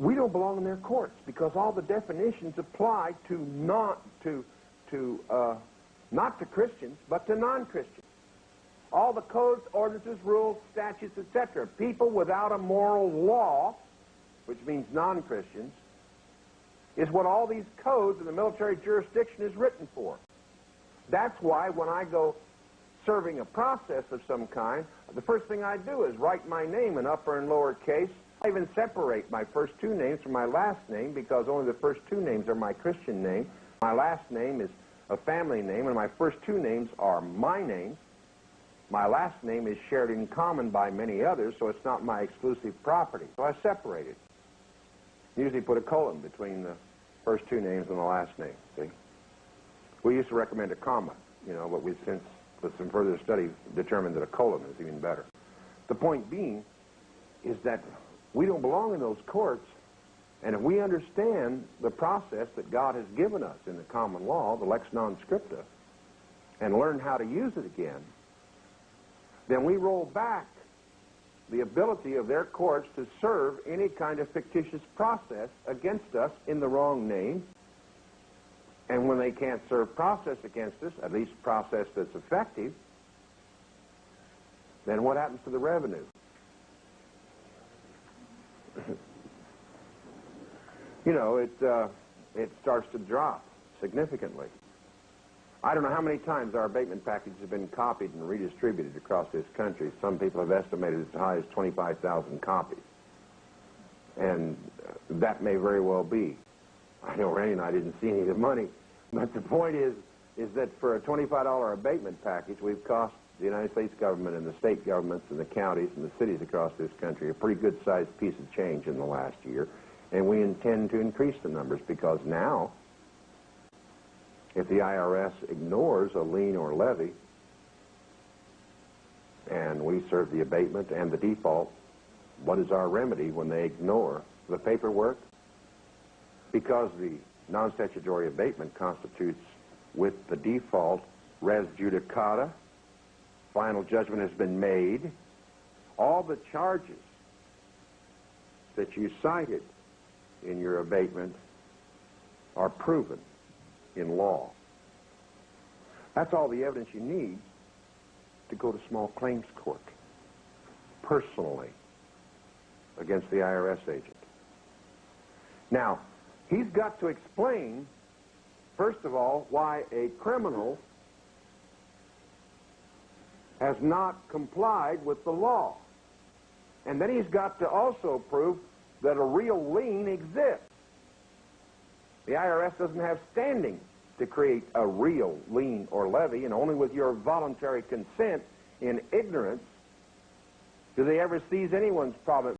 we don't belong in their courts because all the definitions apply to not to Christians, but to non-Christians. All the codes, ordinances, rules, statutes, etc. People without a moral law, which means non-Christians, is what all these codes in the military jurisdiction is written for. That's why when I go serving a process of some kind, the first thing I do is write my name in upper and lower case. I even separate my first two names from my last name because only the first two names are my Christian name. My last name is a family name, and my first two names are my names. My last name is shared in common by many others, so it's not my exclusive property. So I separate it. Usually put a colon between the first two names and the last name, see? We used to recommend a comma, you know, but we've since, with some further study, determined that a colon is even better. The point being is that we don't belong in those courts, and if we understand the process that God has given us in the common law, the lex non scripta, and learn how to use it again, then we roll back the ability of their courts to serve any kind of fictitious process against us in the wrong name. And when they can't serve process against us, at least process that's effective, then what happens to the revenue? You know, it starts to drop significantly. I don't know how many times our abatement packages have been copied and redistributed across this country. Some people have estimated as high as 25,000 copies. And that may very well be. I know Randy and I didn't see any of the money. But the point is that for a $25 abatement package, we've cost the United States government and the state governments and the counties and the cities across this country a pretty good-sized piece of change in the last year. And we intend to increase the numbers because now, if the IRS ignores a lien or levy, and we serve the abatement and the default, what is our remedy when they ignore the paperwork? Because the non-statutory abatement constitutes, with the default, res judicata, final judgment has been made, all the charges that you cited in your abatement are proven in law. That's all the evidence you need to go to small claims court personally against the IRS agent. Now, he's got to explain, first of all, why a criminal has not complied with the law. And then he's got to also prove that a real lien exists. The IRS doesn't have standing to create a real lien or levy, and only with your voluntary consent in ignorance do they ever seize anyone's property.